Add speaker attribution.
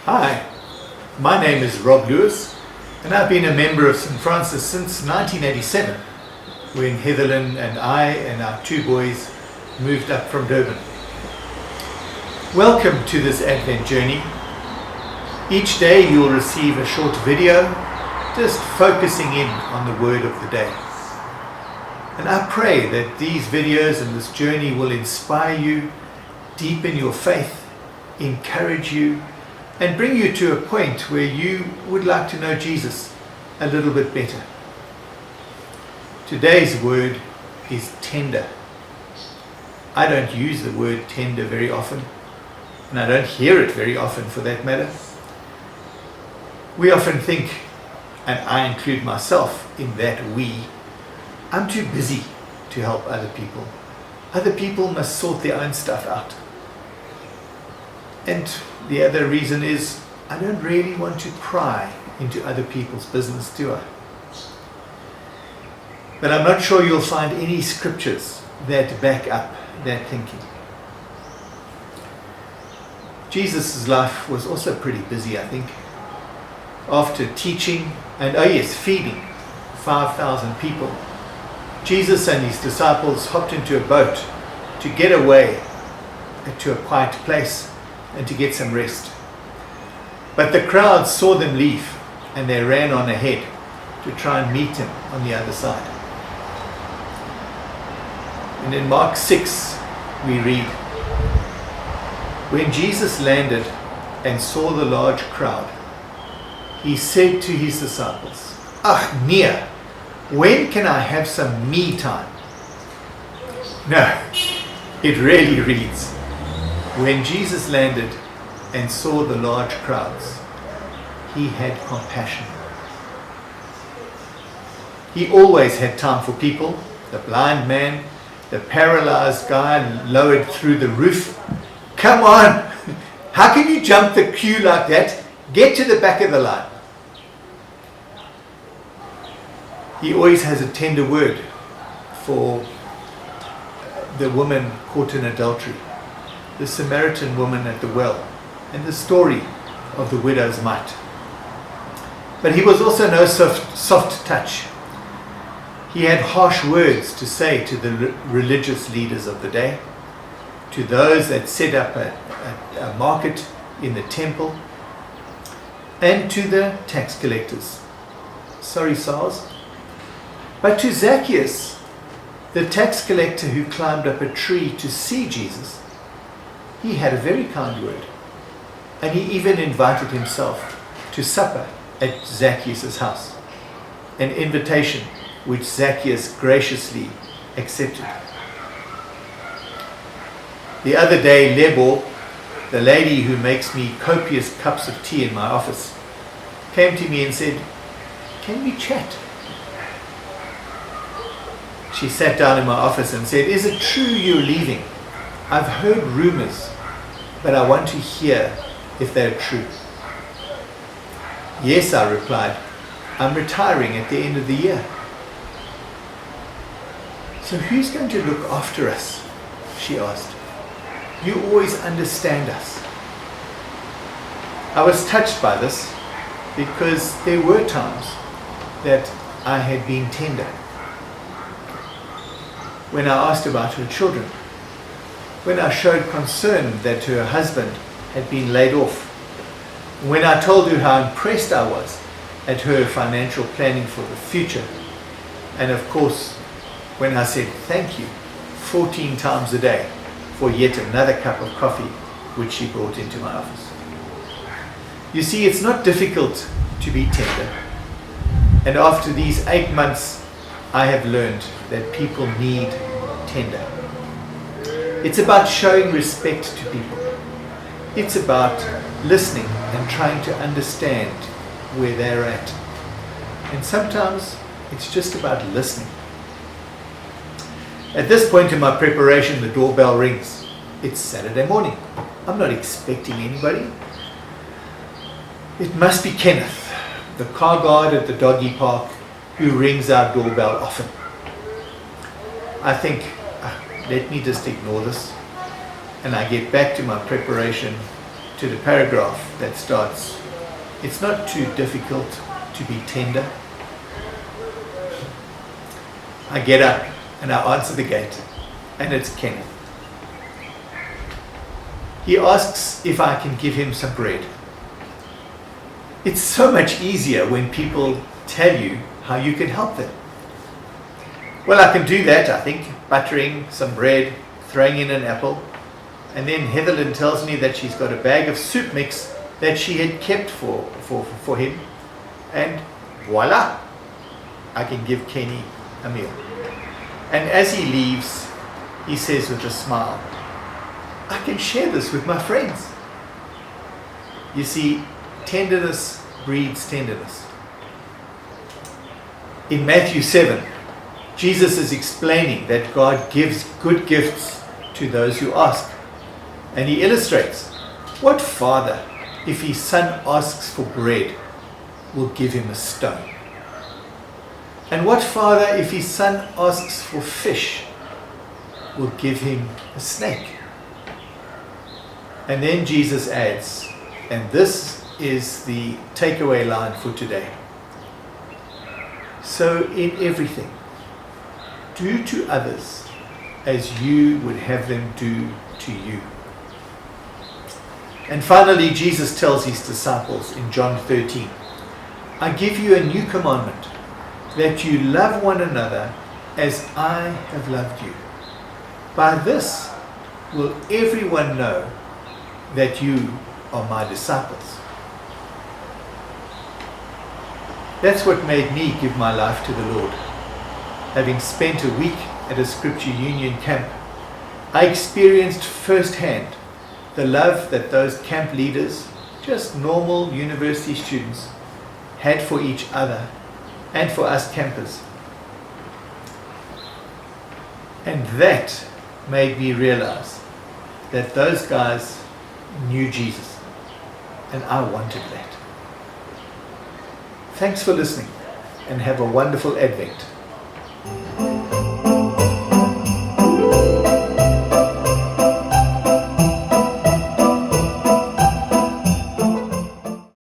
Speaker 1: Hi, my name is Rob Lewis, and I've been a member of St. Francis since 1987, when Heatherlyn and I and our two boys moved up from Durban. Welcome to this Advent journey. Each day you'll receive a short video just focusing in on the word of the day. And I pray that these videos and this journey will inspire you, deepen your faith, encourage you, and bring you to a point where you would like to know Jesus a little bit better. Today's word is tender. I don't use the word tender very often, and I don't hear it very often for that matter. We often think, and I include myself in that I'm too busy to help other people. Other people must sort their own stuff out. And the other reason is I don't really want to pry into other people's business, do I? But I'm not sure you'll find any scriptures that back up that thinking. Jesus' life was also pretty busy, I think. After teaching and, feeding 5,000 people, Jesus and his disciples hopped into a boat to get away to a quiet place and to get some rest. But the crowd saw them leave and they ran on ahead to try and meet him on the other side. And in Mark 6 we read, "When Jesus landed and saw the large crowd, he said to his disciples, 'Ach nee, when can I have some me time?'" No, it really reads, "When Jesus landed and saw the large crowds, he had compassion." He always had time for people. The blind man, the paralyzed guy lowered through the roof. Come on, how can you jump the queue like that? Get to the back of the line. He always has a tender word for the woman caught in adultery, the Samaritan woman at the well, and the story of the widow's mite. But he was also no soft touch. He had harsh words to say to the religious leaders of the day, to those that set up a market in the temple, and to the tax collectors. Sorry, sirs. But to Zacchaeus, the tax collector who climbed up a tree to see Jesus, he had a very kind word. And he even invited himself to supper at Zacchaeus' house, an invitation which Zacchaeus graciously accepted. The other day, Lebo, the lady who makes me copious cups of tea in my office, came to me and said, "Can we chat?" She sat down in my office and said, "Is it true you're leaving? I've heard rumors, but I want to hear if they're true." "Yes," I replied, "I'm retiring at the end of the year." "So who's going to look after us?" she asked. "You always understand us." I was touched by this because there were times that I had been tender. When I asked about her children, when I showed concern that her husband had been laid off, when I told her how impressed I was at her financial planning for the future, and of course when I said thank you 14 times a day for yet another cup of coffee which she brought into my office. You see, it's not difficult to be tender, and after these 8 months I have learned that people need tender. It's about showing respect to people. It's about listening and trying to understand where they're at. And sometimes it's just about listening. At this point in my preparation, the doorbell rings. It's Saturday morning. I'm not expecting anybody. It must be Kenneth, the car guard at the doggy park, who rings our doorbell often. I think, let me just ignore this, and I get back to my preparation to the paragraph that starts, "It's not too difficult to be tender." I get up and I answer the gate, and it's Kenneth. He asks if I can give him some bread. It's so much easier when people tell you how you can help them. Well, I can do that, I think, buttering some bread, throwing in an apple, and then Heatherlyn tells me that she's got a bag of soup mix that she had kept for him, and voila, I can give Kenny a meal. And as he leaves, he says with a smile, "I can share this with my friends." You see, tenderness breeds tenderness. In Matthew 7, Jesus is explaining that God gives good gifts to those who ask. And he illustrates, what father, if his son asks for bread, will give him a stone? And what father, if his son asks for fish, will give him a snake? And then Jesus adds, and this is the takeaway line for today: so in everything, do to others as you would have them do to you. And finally, Jesus tells his disciples in John 13, "I give you a new commandment, that you love one another as I have loved you. By this will everyone know that you are my disciples." That's what made me give my life to the Lord. Having spent a week at a Scripture Union camp, I experienced firsthand the love that those camp leaders, just normal university students, had for each other and for us campers. And that made me realize that those guys knew Jesus, and I wanted that. Thanks for listening, and have a wonderful Advent.